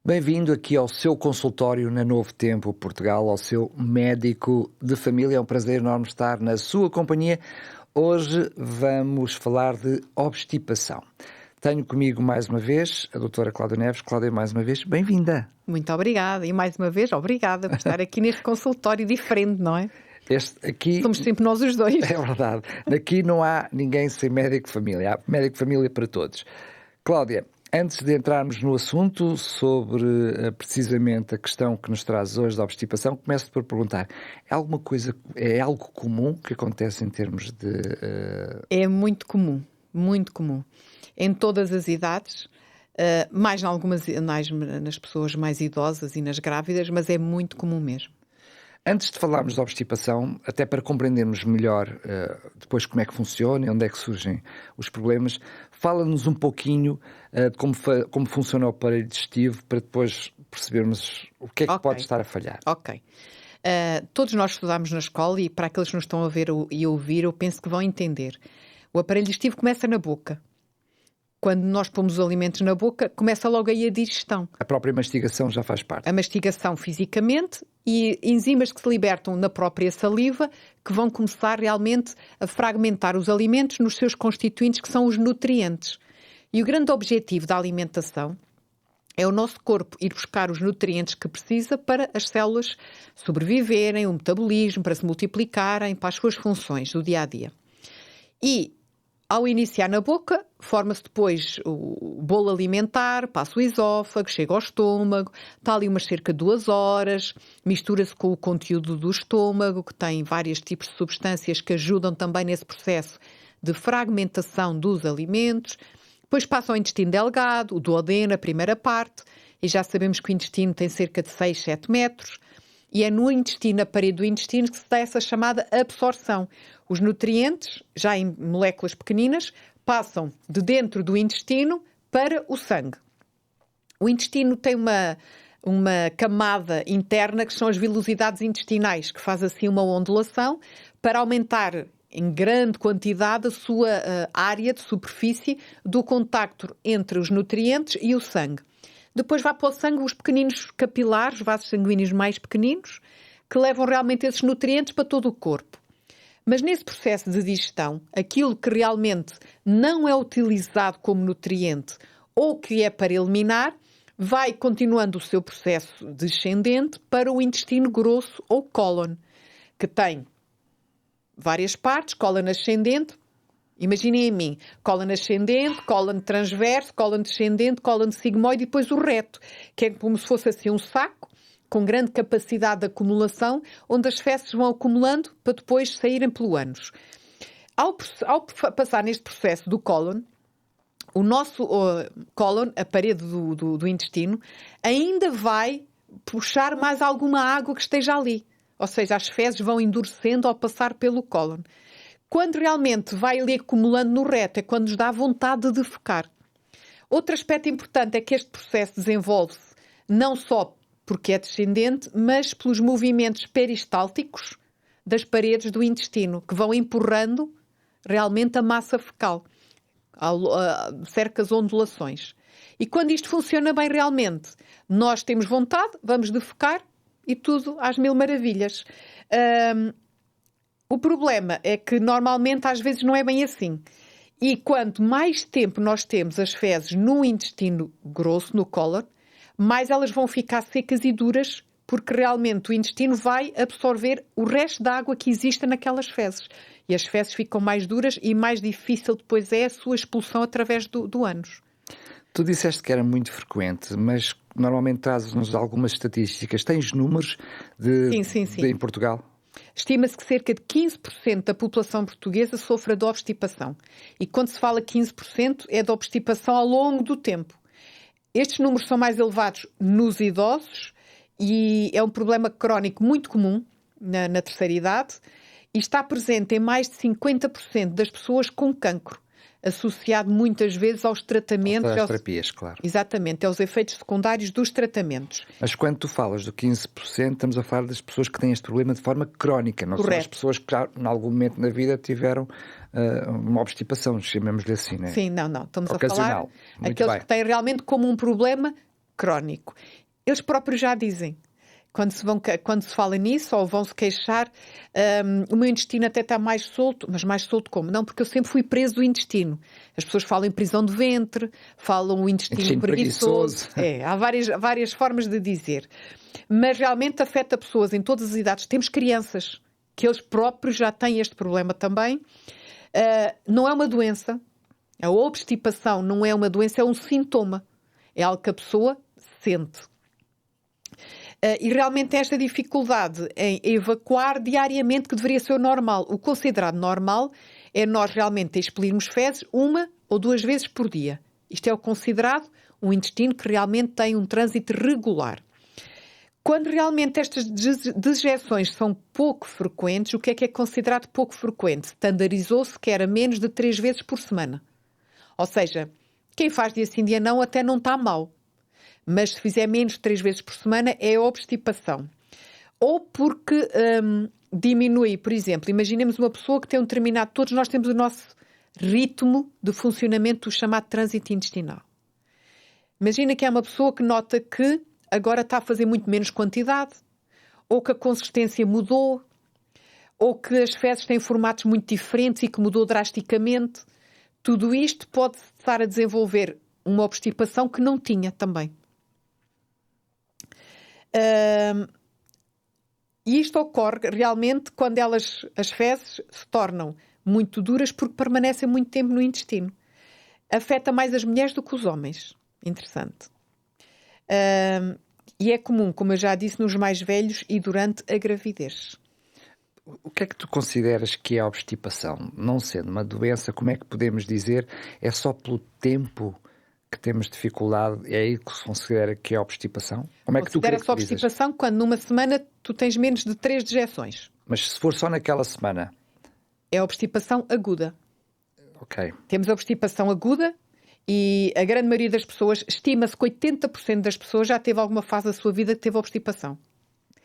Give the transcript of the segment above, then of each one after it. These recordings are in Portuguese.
Bem-vindo aqui ao seu consultório na Novo Tempo Portugal, ao seu médico de família. É um prazer enorme estar na sua companhia. Hoje vamos falar de obstipação. Tenho comigo mais uma vez a doutora Cláudia Neves. Cláudia, mais uma vez, bem-vinda. Muito obrigada. E mais uma vez, obrigada por estar aqui neste consultório diferente, não é? Aqui somos sempre nós os dois. É verdade. Aqui não há ninguém sem médico de família. Há médico de família para todos. Cláudia, antes de entrarmos no assunto sobre precisamente a questão que nos traz hoje da obstipação, começo por perguntar, é algo comum que acontece em termos de... É muito comum, muito comum. Em todas as idades, mais nas pessoas mais idosas e nas grávidas, mas é muito comum mesmo. Antes de falarmos da obstipação, até para compreendermos melhor depois como é que funciona e onde é que surgem os problemas, fala-nos um pouquinho de como funciona o aparelho digestivo para depois percebermos o que é que pode estar a falhar. Ok. Todos nós estudámos na escola e para aqueles que nos estão a ver e a ouvir, eu penso que vão entender. O aparelho digestivo começa na boca. Quando nós pomos os alimentos na boca, começa logo aí a digestão. A própria mastigação já faz parte. A mastigação fisicamente e enzimas que se libertam na própria saliva que vão começar realmente a fragmentar os alimentos nos seus constituintes, que são os nutrientes. E o grande objetivo da alimentação é o nosso corpo ir buscar os nutrientes que precisa para as células sobreviverem, o metabolismo, para se multiplicarem, para as suas funções do dia-a-dia. E ao iniciar na boca, forma-se depois o bolo alimentar, passa o esófago, chega ao estômago, está ali umas cerca de 2 horas, mistura-se com o conteúdo do estômago, que tem vários tipos de substâncias que ajudam também nesse processo de fragmentação dos alimentos. Depois passa ao intestino delgado, o duodeno, a primeira parte, e já sabemos que o intestino tem cerca de 6, 7 metros, e é no intestino, na parede do intestino, que se dá essa chamada absorção. Os nutrientes, já em moléculas pequeninas, passam de dentro do intestino para o sangue. O intestino tem uma camada interna que são as vilosidades intestinais, que faz assim uma ondulação para aumentar em grande quantidade a sua área de superfície do contacto entre os nutrientes e o sangue. Depois vai para o sangue os pequeninos capilares, vasos sanguíneos mais pequeninos, que levam realmente esses nutrientes para todo o corpo. Mas nesse processo de digestão, aquilo que realmente não é utilizado como nutriente ou que é para eliminar, vai continuando o seu processo descendente para o intestino grosso ou cólon, que tem várias partes, cólon ascendente. Imaginem em mim, cólon ascendente, cólon transverso, cólon descendente, cólon sigmoide e depois o reto, que é como se fosse assim um saco, com grande capacidade de acumulação, onde as fezes vão acumulando para depois saírem pelo ânus. Ao passar neste processo do cólon, o nosso cólon, a parede do intestino, ainda vai puxar mais alguma água que esteja ali. Ou seja, as fezes vão endurecendo ao passar pelo cólon. Quando realmente vai ali acumulando no reto, é quando nos dá vontade de defecar. Outro aspecto importante é que este processo desenvolve-se não só porque é descendente, mas pelos movimentos peristálticos das paredes do intestino, que vão empurrando realmente a massa fecal, cerca as ondulações. E quando isto funciona bem realmente, nós temos vontade, vamos defecar e tudo às mil maravilhas. O problema é que normalmente às vezes não é bem assim. E quanto mais tempo nós temos as fezes no intestino grosso, no cólon, mais elas vão ficar secas e duras, porque realmente o intestino vai absorver o resto da água que existe naquelas fezes. E as fezes ficam mais duras e mais difícil depois é a sua expulsão através do ânus. Tu disseste que era muito frequente, mas normalmente trazes-nos algumas estatísticas. Tens números Sim. em Portugal? Estima-se que cerca de 15% da população portuguesa sofra de obstipação. E quando se fala 15%, é de obstipação ao longo do tempo. Estes números são mais elevados nos idosos e é um problema crónico muito comum na terceira idade e está presente em mais de 50% das pessoas com cancro, associado muitas vezes aos tratamentos. Às terapias, claro. Exatamente, aos efeitos secundários dos tratamentos. Mas quando tu falas do 15%, estamos a falar das pessoas que têm este problema de forma crónica, não Correto. são as pessoas que já, em algum momento na vida, tiveram uma obstipação, chamemos-lhe assim, não é? Sim, não. Estamos a ocasional. falar aqueles que têm realmente como um problema crónico. Eles próprios já dizem. Quando se fala nisso, ou vão se queixar, o meu intestino até está mais solto, mas mais solto como? Não, porque eu sempre fui preso do intestino. As pessoas falam em prisão de ventre, falam o intestino preguiçoso. Há várias formas de dizer. Mas realmente afeta pessoas em todas as idades. Temos crianças, que eles próprios já têm este problema também. Não é uma doença. A obstipação não é uma doença, é um sintoma. É algo que a pessoa sente. E realmente esta dificuldade em evacuar diariamente, que deveria ser o normal. O considerado normal é nós realmente expelirmos fezes 1 ou 2 vezes por dia. Isto é o considerado um intestino que realmente tem um trânsito regular. Quando realmente estas dejeções são pouco frequentes, o que é considerado pouco frequente? Standardizou-se que era menos de 3 vezes por semana. Ou seja, quem faz dia sim, dia não, até não está mal. Mas se fizer menos de 3 vezes por semana, é obstipação. Ou porque diminui, por exemplo, imaginemos uma pessoa que tem um determinado... Todos nós temos o nosso ritmo de funcionamento do chamado trânsito intestinal. Imagina que é uma pessoa que nota que agora está a fazer muito menos quantidade, ou que a consistência mudou, ou que as fezes têm formatos muito diferentes e que mudou drasticamente. Tudo isto pode estar a desenvolver uma obstipação que não tinha também. E isto ocorre realmente quando as fezes se tornam muito duras porque permanecem muito tempo no intestino. Afeta mais as mulheres do que os homens. Interessante. E é comum, como eu já disse, nos mais velhos e durante a gravidez. O que é que tu consideras que é a obstipação? Não sendo uma doença, como é que podemos dizer? É só pelo tempo que temos dificuldade? É aí que se considera que é obstipação? Como é que tu considera-se obstipação quando numa semana tu tens menos de 3 dejeções. Mas se for só naquela semana? É obstipação aguda. Ok. Temos a obstipação aguda e a grande maioria das pessoas, estima-se que 80% das pessoas já teve alguma fase da sua vida que teve obstipação.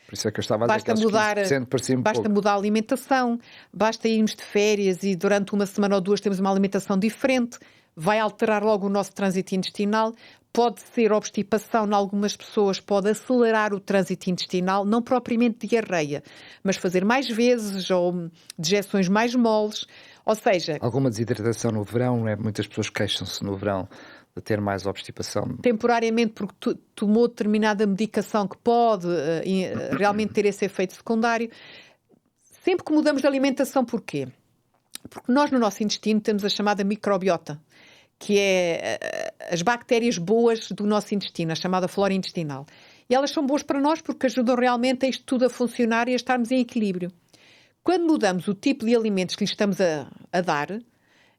Por isso é que eu estava a dizer que aqueles 15% parecia-me pouco. Basta mudar a alimentação, basta irmos de férias e durante 1 semana ou 2 temos uma alimentação diferente, vai alterar logo o nosso trânsito intestinal. Pode ser obstipação em algumas pessoas, pode acelerar o trânsito intestinal, não propriamente diarreia, mas fazer mais vezes ou dejeções mais moles, ou seja... Alguma desidratação no verão, não é? Muitas pessoas queixam-se no verão de ter mais obstipação. Temporariamente porque tomou determinada medicação que pode realmente ter esse efeito secundário. Sempre que mudamos de alimentação, porquê? Porque nós no nosso intestino temos a chamada microbiota, que é as bactérias boas do nosso intestino, a chamada flora intestinal. E elas são boas para nós porque ajudam realmente a isto tudo a funcionar e a estarmos em equilíbrio. Quando mudamos o tipo de alimentos que lhe estamos a dar,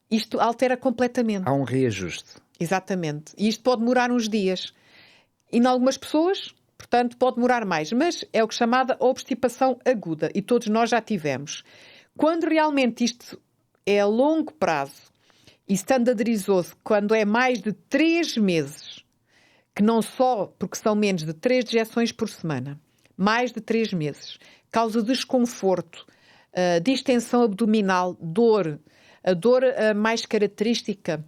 isto altera completamente. Há um reajuste. Exatamente. E isto pode demorar uns dias. E em algumas pessoas, portanto, pode demorar mais. Mas é o que é chamada obstipação aguda. E todos nós já tivemos. Quando realmente isto é a longo prazo e standardizou-se quando é mais de 3 meses, que não só porque são menos de 3 dejeções por semana, mais de 3 meses, causa desconforto, distensão abdominal, dor. A dor mais característica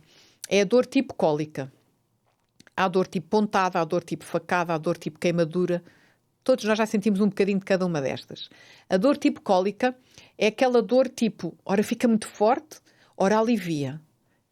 é a dor tipo cólica. Há dor tipo pontada, há dor tipo facada, há dor tipo queimadura. Todos nós já sentimos um bocadinho de cada uma destas. A dor tipo cólica é aquela dor tipo, ora fica muito forte, ora alivia.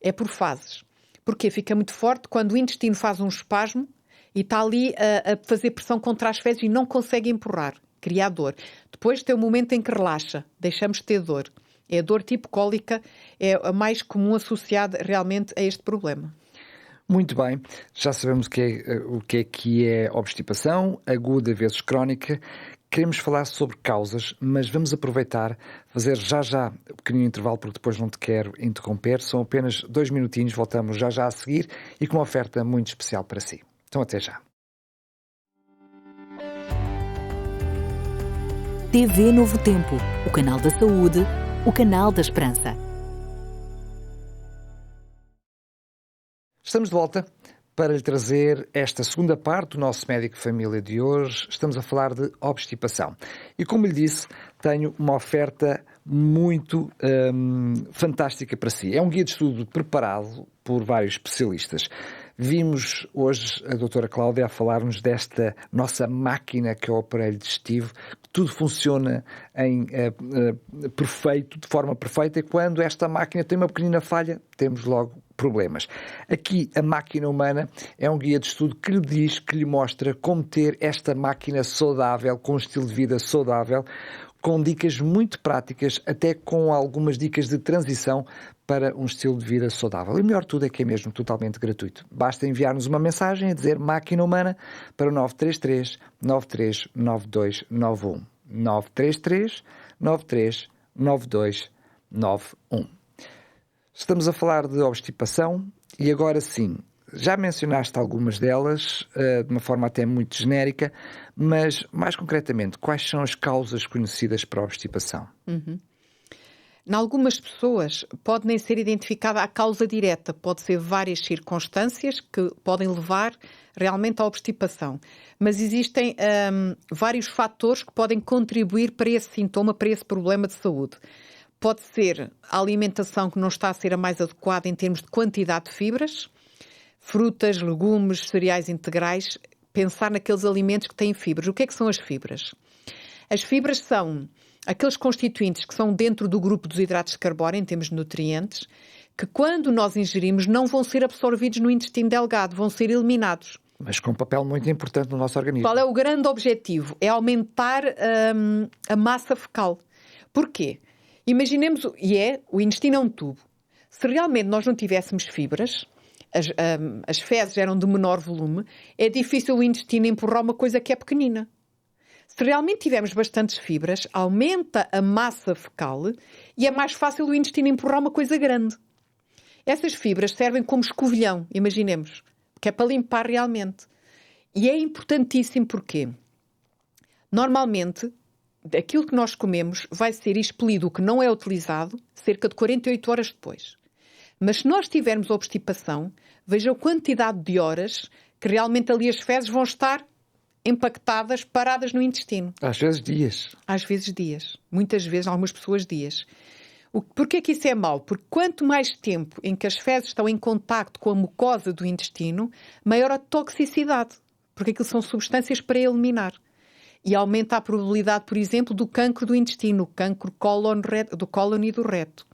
É por fases. Porquê? Fica muito forte quando o intestino faz um espasmo e está ali a fazer pressão contra as fezes e não consegue empurrar. Cria dor. Depois tem o momento em que relaxa. Deixamos de ter dor. É a dor tipo cólica, é a mais comum associada realmente a este problema. Muito bem, já sabemos o que é obstipação, aguda vezes crónica. Queremos falar sobre causas, mas vamos aproveitar, fazer já um pequenino intervalo, porque depois não te quero interromper. São apenas 2 minutinhos, voltamos já a seguir e com uma oferta muito especial para si. Então até já. TV Novo Tempo, o canal da saúde, o canal da esperança. Estamos de volta para lhe trazer esta segunda parte do nosso Médico de Família de hoje. Estamos a falar de obstipação. E como lhe disse, tenho uma oferta muito fantástica para si. É um guia de estudo preparado por vários especialistas. Vimos hoje a doutora Cláudia a falar-nos desta nossa máquina que é o aparelho digestivo, que tudo funciona perfeito, de forma perfeita, e quando esta máquina tem uma pequenina falha, temos logo problemas. Aqui, a máquina humana é um guia de estudo que lhe diz, que lhe mostra como ter esta máquina saudável, com um estilo de vida saudável, com dicas muito práticas, até com algumas dicas de transição para um estilo de vida saudável. E o melhor de tudo é que é mesmo totalmente gratuito. Basta enviar-nos uma mensagem a dizer máquina humana para o 933 93 9291. 933 93 9291. Estamos a falar de obstipação e agora sim, já mencionaste algumas delas, de uma forma até muito genérica, mas mais concretamente, quais são as causas conhecidas para a obstipação? Em algumas pessoas pode nem ser identificada a causa direta, pode ser várias circunstâncias que podem levar realmente à obstipação. Mas existem vários fatores que podem contribuir para esse sintoma, para esse problema de saúde. Pode ser a alimentação que não está a ser a mais adequada em termos de quantidade de fibras, frutas, legumes, cereais integrais, pensar naqueles alimentos que têm fibras. O que é que são as fibras? As fibras são aqueles constituintes que são dentro do grupo dos hidratos de carbono, em termos de nutrientes, que quando nós ingerimos não vão ser absorvidos no intestino delgado, vão ser eliminados. Mas com um papel muito importante no nosso organismo. Qual é o grande objetivo? É aumentar a massa fecal. Porquê? Imaginemos, o intestino é um tubo. Se realmente nós não tivéssemos fibras, as fezes eram de menor volume, é difícil o intestino empurrar uma coisa que é pequenina. Se realmente tivermos bastantes fibras, aumenta a massa fecal e é mais fácil o intestino empurrar uma coisa grande. Essas fibras servem como escovilhão, imaginemos, que é para limpar realmente. E é importantíssimo porque, normalmente, aquilo que nós comemos vai ser expelido, o que não é utilizado, cerca de 48 horas depois. Mas se nós tivermos obstipação, veja a quantidade de horas que realmente ali as fezes vão estar empactadas, paradas no intestino. Às vezes dias. Às vezes dias. Muitas vezes, algumas pessoas dias. Porquê que isso é mau? Porque quanto mais tempo em que as fezes estão em contacto com a mucosa do intestino, maior a toxicidade. Porque aquilo são substâncias para eliminar. E aumenta a probabilidade, por exemplo, do cancro do intestino, o cancro do cólon e do reto.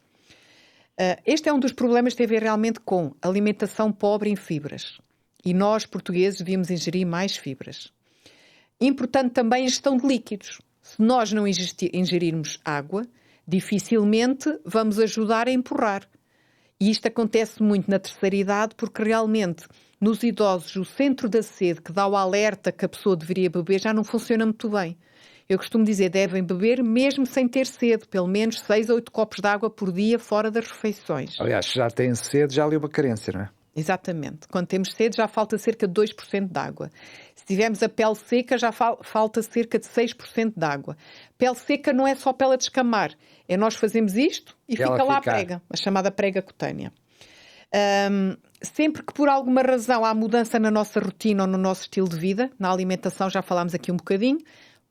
Este é um dos problemas que tem a ver realmente com alimentação pobre em fibras. E nós, portugueses, devíamos ingerir mais fibras. Importante também a ingestão de líquidos. Se nós não ingerirmos água, dificilmente vamos ajudar a empurrar. E isto acontece muito na terceira idade, porque realmente nos idosos o centro da sede, que dá o alerta que a pessoa deveria beber, já não funciona muito bem. Eu costumo dizer, devem beber mesmo sem ter sede, pelo menos 6 a 8 copos de água por dia fora das refeições. Aliás, se já têm sede, já ali uma carência, não é? Exatamente. Quando temos sede já falta cerca de 2% de água. Se tivermos a pele seca já falta cerca de 6% de água. Pele seca não é só pele a descamar. É nós fazemos isto e fica lá a prega, a chamada prega cutânea. Sempre que por alguma razão há mudança na nossa rotina ou no nosso estilo de vida, na alimentação já falámos aqui um bocadinho,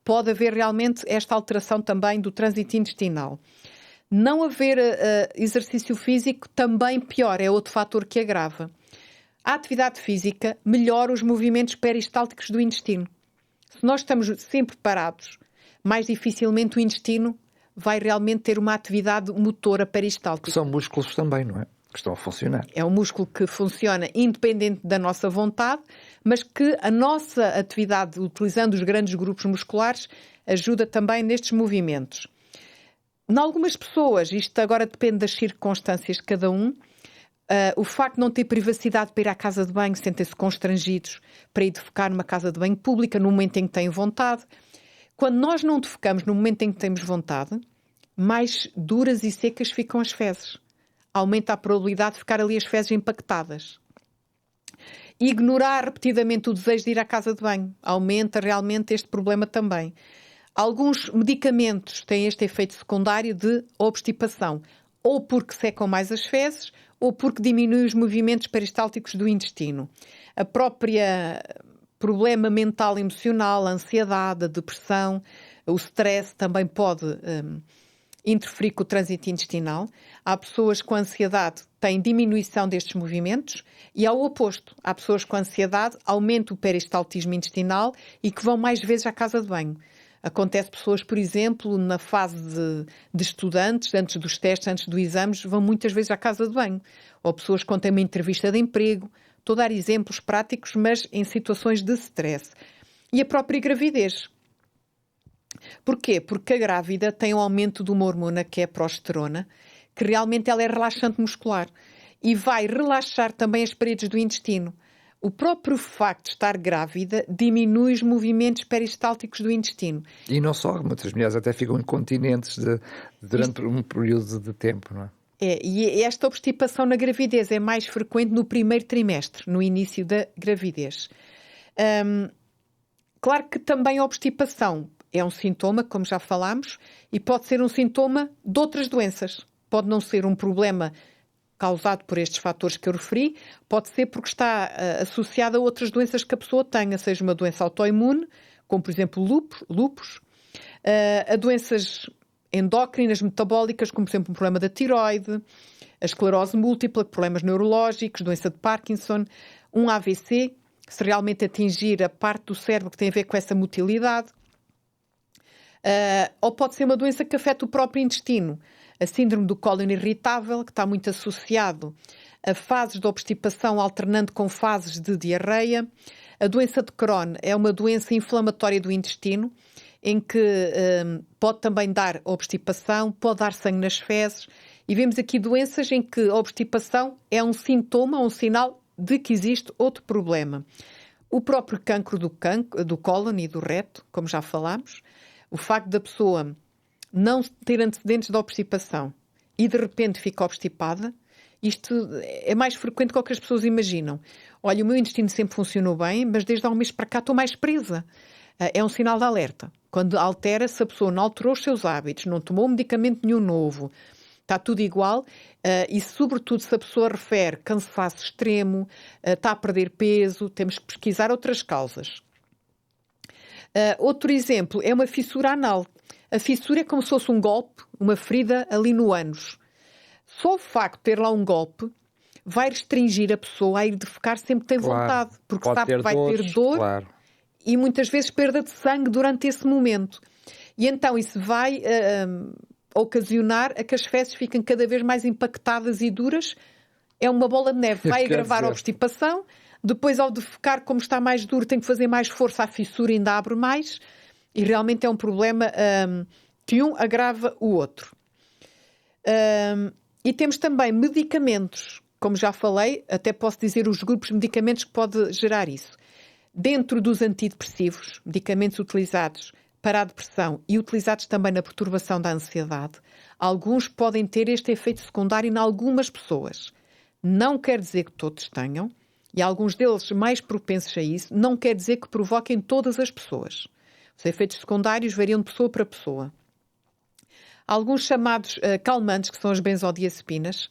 pode haver realmente esta alteração também do trânsito intestinal. Não haver exercício físico também pior, é outro fator que agrava. A atividade física melhora os movimentos peristálticos do intestino. Se nós estamos sempre parados, mais dificilmente o intestino vai realmente ter uma atividade motora peristáltica. São músculos também, não é? Que estão a funcionar. É um músculo que funciona independente da nossa vontade, mas que a nossa atividade, utilizando os grandes grupos musculares, ajuda também nestes movimentos. Em algumas pessoas, isto agora depende das circunstâncias de cada um, o facto de não ter privacidade para ir à casa de banho, sentem-se constrangidos para ir defecar numa casa de banho pública no momento em que têm vontade. Quando nós não defecamos no momento em que temos vontade, mais duras e secas ficam as fezes. Aumenta a probabilidade de ficar ali as fezes impactadas. Ignorar repetidamente o desejo de ir à casa de banho aumenta realmente este problema também. Alguns medicamentos têm este efeito secundário de obstipação, ou porque secam mais as fezes, ou porque diminuem os movimentos peristálticos do intestino. A própria problema mental e emocional, a ansiedade, a depressão, o stress também pode interferir com o trânsito intestinal. Há pessoas com ansiedade que têm diminuição destes movimentos e, ao oposto, há pessoas com ansiedade que aumentam o peristaltismo intestinal e que vão mais vezes à casa de banho. Acontece pessoas, por exemplo, na fase de estudantes, antes dos testes, antes dos exames, vão muitas vezes à casa de banho. Ou pessoas quando têm uma entrevista de emprego. Estou a dar exemplos práticos, mas em situações de stress. E a própria gravidez. Porquê? Porque a grávida tem um aumento de uma hormona que é a progesterona, que realmente ela é relaxante muscular e vai relaxar também as paredes do intestino. O próprio facto de estar grávida diminui os movimentos peristálticos do intestino. E não só, muitas mulheres até ficam incontinentes durante um período de tempo, não é? E esta obstipação na gravidez é mais frequente no primeiro trimestre, no início da gravidez. Claro que também a obstipação é um sintoma, como já falámos, e pode ser um sintoma de outras doenças. Pode não ser um problema causado por estes fatores que eu referi, pode ser porque está associado a outras doenças que a pessoa tenha, seja uma doença autoimune, como por exemplo lúpus, a doenças endócrinas, metabólicas, como por exemplo um problema da tiroide, a esclerose múltipla, problemas neurológicos, doença de Parkinson, um AVC, se realmente atingir a parte do cérebro que tem a ver com essa motilidade. Ou pode ser uma doença que afeta o próprio intestino. A síndrome do cólon irritável, que está muito associado a fases de obstipação alternando com fases de diarreia. A doença de Crohn é uma doença inflamatória do intestino, em que pode também dar obstipação, pode dar sangue nas fezes. E vemos aqui doenças em que a obstipação é um sintoma, um sinal de que existe outro problema. O próprio cancro do cólon e do reto, como já falámos, o facto da pessoa não ter antecedentes de obstipação e de repente fica obstipada, isto é mais frequente do que as pessoas imaginam. Olha, o meu intestino sempre funcionou bem, mas desde há um mês para cá estou mais presa. É um sinal de alerta. Quando altera, se a pessoa não alterou os seus hábitos, não tomou medicamento nenhum novo, está tudo igual, e sobretudo se a pessoa refere cansaço extremo, está a perder peso, temos que pesquisar outras causas. Outro exemplo é uma fissura anal. A fissura é como se fosse um golpe, uma ferida ali no ânus. Só o facto de ter lá um golpe vai restringir a pessoa a ir defecar sempre que tem vontade, porque sabe que vai ter dor, claro, e muitas vezes perda de sangue durante esse momento. E então isso vai ocasionar a que as fezes fiquem cada vez mais impactadas e duras. É uma bola de neve, vai agravar a obstipação. Depois, ao defecar, como está mais duro, tem que fazer mais força, a fissura ainda abre mais. E realmente é um problema que um agrava o outro. E temos também medicamentos. Como já falei, até posso dizer os grupos de medicamentos que pode gerar isso. Dentro dos antidepressivos, medicamentos utilizados para a depressão e utilizados também na perturbação da ansiedade, alguns podem ter este efeito secundário em algumas pessoas. Não quer dizer que todos tenham, e alguns deles mais propensos a isso, não quer dizer que provoquem todas as pessoas. Os efeitos secundários variam de pessoa para pessoa. Alguns chamados calmantes, que são as benzodiazepinas,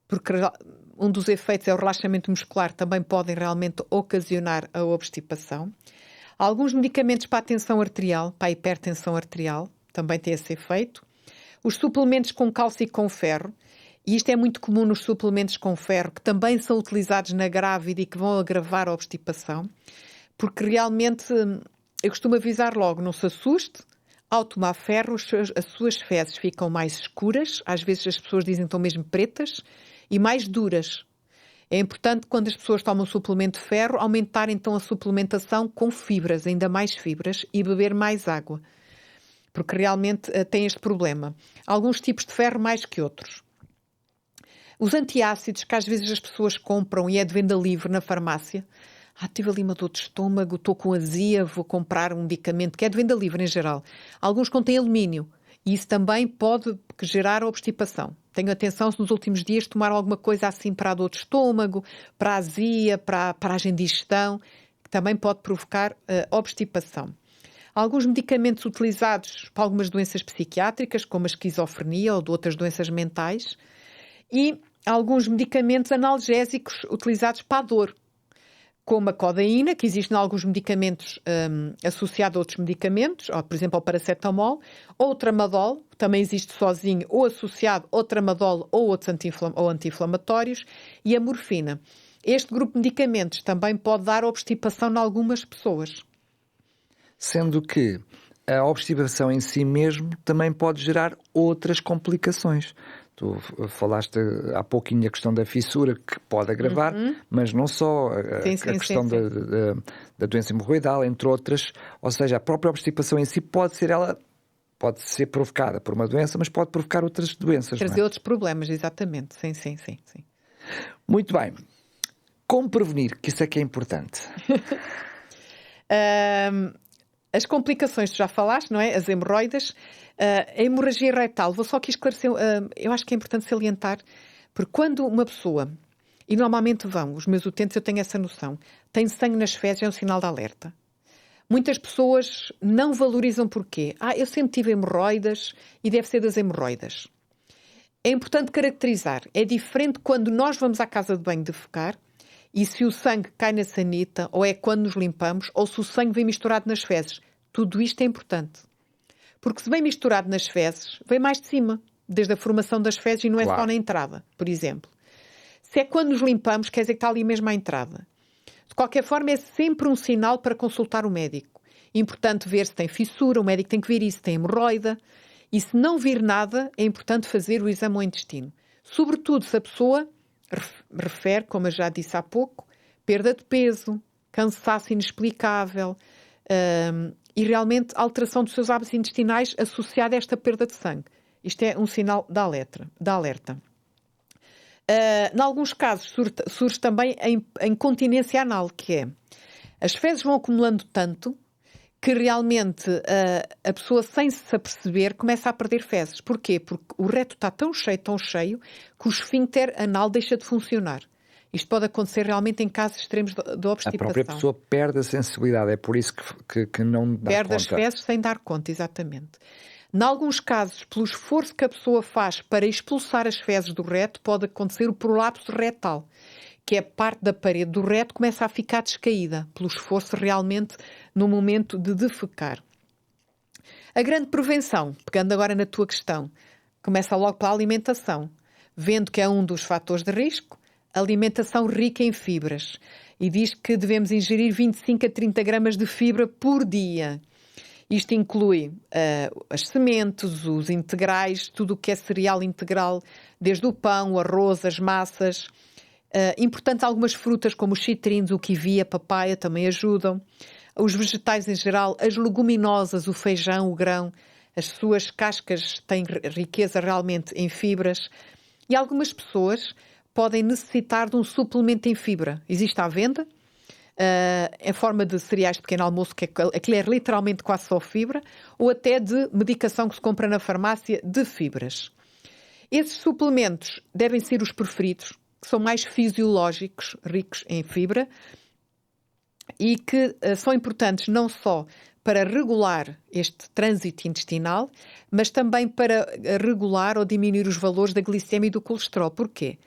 porque um dos efeitos é o relaxamento muscular, também podem realmente ocasionar a obstipação. Alguns medicamentos para a tensão arterial, para a hipertensão arterial, também têm esse efeito. Os suplementos com cálcio e com ferro, e isto é muito comum nos suplementos com ferro, que também são utilizados na grávida e que vão agravar a obstipação, porque realmente, eu costumo avisar logo, não se assuste, ao tomar ferro as suas fezes ficam mais escuras, às vezes as pessoas dizem que estão mesmo pretas, e mais duras. É importante, quando as pessoas tomam suplemento de ferro, aumentar então a suplementação com fibras, ainda mais fibras, e beber mais água, porque realmente tem este problema. Alguns tipos de ferro mais que outros. Os antiácidos, que às vezes as pessoas compram e é de venda livre na farmácia. Tive ali uma dor de estômago, estou com azia, vou comprar um medicamento, que é de venda livre em geral. Alguns contêm alumínio e isso também pode gerar obstipação. Tenham atenção se nos últimos dias tomaram alguma coisa assim para a dor de estômago, para a azia, para a paragem de digestão, que também pode provocar obstipação. Alguns medicamentos utilizados para algumas doenças psiquiátricas, como a esquizofrenia ou de outras doenças mentais, e alguns medicamentos analgésicos utilizados para a dor, como a codeína, que existe em alguns medicamentos associado a outros medicamentos, ou, por exemplo, ao paracetamol, ou o tramadol, que também existe sozinho ou associado ao tramadol ou outros anti-inflamatórios, e a morfina. Este grupo de medicamentos também pode dar obstipação em algumas pessoas. Sendo que a obstipação em si mesmo também pode gerar outras complicações. Tu falaste há pouquinho a questão da fissura, que pode agravar, mas não só a questão da doença hemorroidal, entre outras. Ou seja, a própria obstipação em si pode ser provocada por uma doença, mas pode provocar outras doenças. Trazer outros problemas, exatamente. Sim. Muito bem. Como prevenir? Que isso é que é importante. As complicações, tu já falaste, não é? As hemorroidas. A hemorragia retal, vou só aqui esclarecer, eu acho que é importante salientar, porque quando uma pessoa, e normalmente os meus utentes, eu tenho essa noção, tem sangue nas fezes, é um sinal de alerta. Muitas pessoas não valorizam porquê. Eu sempre tive hemorroidas e deve ser das hemorroidas. É importante caracterizar. É diferente quando nós vamos à casa de banho defecar e se o sangue cai na sanita, ou é quando nos limpamos, ou se o sangue vem misturado nas fezes. Tudo isto é importante. Porque se vem misturado nas fezes, vem mais de cima, desde a formação das fezes e não é só na entrada, por exemplo. Se é quando nos limpamos, quer dizer que está ali mesmo à entrada. De qualquer forma, é sempre um sinal para consultar o médico. Importante ver se tem fissura, o médico tem que ver isso, se tem hemorroida. E se não vir nada, é importante fazer o exame ao intestino. Sobretudo se a pessoa refere, como eu já disse há pouco, perda de peso, cansaço inexplicável, e realmente alteração dos seus hábitos intestinais associada a esta perda de sangue. Isto é um sinal de alerta. Em alguns casos surge também a incontinência anal, que é as fezes vão acumulando tanto que realmente a pessoa, sem se aperceber, começa a perder fezes. Porquê? Porque o reto está tão cheio, que o esfíncter anal deixa de funcionar. Isto pode acontecer realmente em casos extremos de obstipação. A própria pessoa perde a sensibilidade, é por isso que não dá perde conta. As fezes sem dar conta, exatamente. Em alguns casos, pelo esforço que a pessoa faz para expulsar as fezes do reto, pode acontecer o prolapso retal, que é parte da parede do reto que começa a ficar descaída, pelo esforço realmente no momento de defecar. A grande prevenção, pegando agora na tua questão, começa logo pela alimentação, vendo que é um dos fatores de risco, alimentação rica em fibras. E diz que devemos ingerir 25 a 30 gramas de fibra por dia. Isto inclui as sementes, os integrais, tudo o que é cereal integral, desde o pão, o arroz, as massas. Importante, algumas frutas como os citrinos, o kiwi, a papaya também ajudam. Os vegetais em geral, as leguminosas, o feijão, o grão, as suas cascas têm riqueza realmente em fibras. E algumas pessoas podem necessitar de um suplemento em fibra. Existe à venda, em forma de cereais de pequeno almoço, que aquilo é literalmente quase só fibra, ou até de medicação que se compra na farmácia de fibras. Esses suplementos devem ser os preferidos, que são mais fisiológicos, ricos em fibra, e que são importantes não só para regular este trânsito intestinal, mas também para regular ou diminuir os valores da glicemia e do colesterol. Porquê?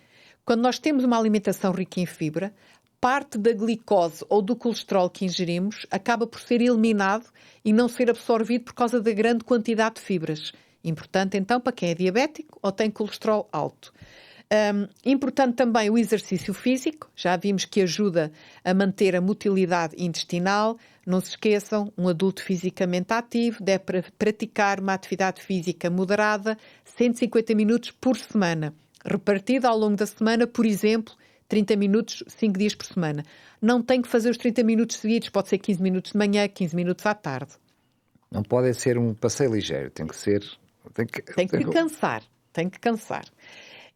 Quando nós temos uma alimentação rica em fibra, parte da glicose ou do colesterol que ingerimos acaba por ser eliminado e não ser absorvido por causa da grande quantidade de fibras. Importante, então, para quem é diabético ou tem colesterol alto. Importante também o exercício físico. Já vimos que ajuda a manter a motilidade intestinal. Não se esqueçam, um adulto fisicamente ativo deve praticar uma atividade física moderada, 150 minutos por semana. Repartida ao longo da semana, por exemplo, 30 minutos, 5 dias por semana. Não tem que fazer os 30 minutos seguidos, pode ser 15 minutos de manhã, 15 minutos à tarde. Não pode ser um passeio ligeiro, tem que ser... Tem que cansar.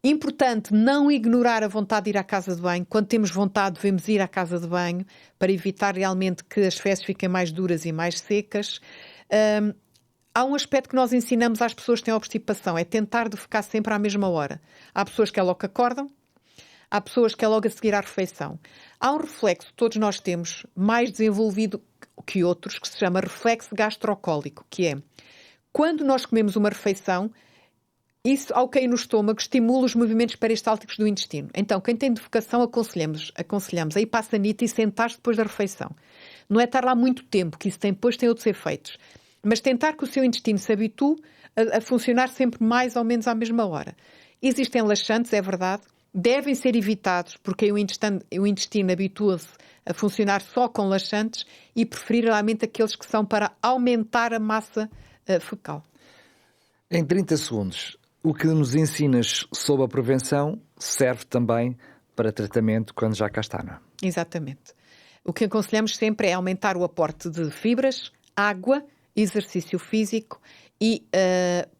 Importante não ignorar a vontade de ir à casa de banho. Quando temos vontade, devemos ir à casa de banho para evitar realmente que as fezes fiquem mais duras e mais secas. Há um aspecto que nós ensinamos às pessoas que têm obstipação, é tentar defecar sempre à mesma hora. Há pessoas que é logo que acordam, há pessoas que é logo a seguir à refeição. Há um reflexo que todos nós temos, mais desenvolvido que outros, que se chama reflexo gastrocólico, que é, quando nós comemos uma refeição, Isso, ao cair no estômago, estimula os movimentos peristálticos do intestino. Então, quem tem defecação, aconselhamos a ir para a sanita e sentar-se depois da refeição. Não é estar lá muito tempo, que isso depois tem outros efeitos. Mas tentar que o seu intestino se habitue a funcionar sempre mais ou menos à mesma hora. Existem laxantes, é verdade, devem ser evitados, porque o intestino habitua-se a funcionar só com laxantes e preferir realmente aqueles que são para aumentar a massa fecal. Em 30 segundos, o que nos ensinas sobre a prevenção serve também para tratamento quando já cá está, não é? Exatamente. O que aconselhamos sempre é aumentar o aporte de fibras, água, exercício físico e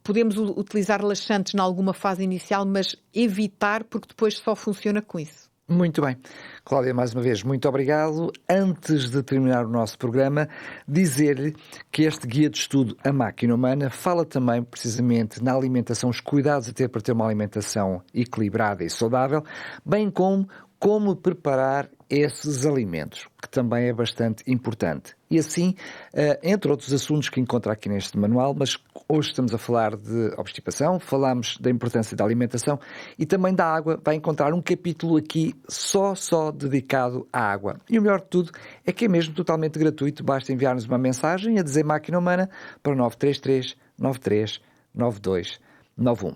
podemos utilizar laxantes em alguma fase inicial, mas evitar, porque depois só funciona com isso. Muito bem. Cláudia, mais uma vez, muito obrigado. Antes de terminar o nosso programa, dizer-lhe que este guia de estudo A Máquina Humana fala também, precisamente, na alimentação, os cuidados a ter para ter uma alimentação equilibrada e saudável, bem como preparar esses alimentos, que também é bastante importante. E assim, entre outros assuntos que encontra aqui neste manual, mas hoje estamos a falar de obstipação, falamos da importância da alimentação e também da água. Vai encontrar um capítulo aqui só dedicado à água. E o melhor de tudo é que é mesmo totalmente gratuito, basta enviar-nos uma mensagem a dizer Máquina Humana para 933 93 92 91.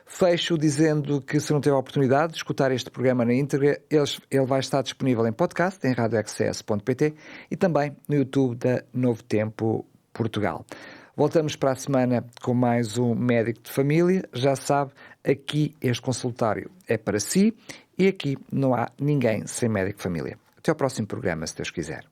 Fecho dizendo que, se não teve a oportunidade de escutar este programa na íntegra, ele vai estar disponível em podcast, em radioxs.pt e também no YouTube da Novo Tempo Portugal. Voltamos para a semana com mais um médico de família. Já sabe, aqui este consultório é para si e aqui não há ninguém sem médico de família. Até ao próximo programa, se Deus quiser.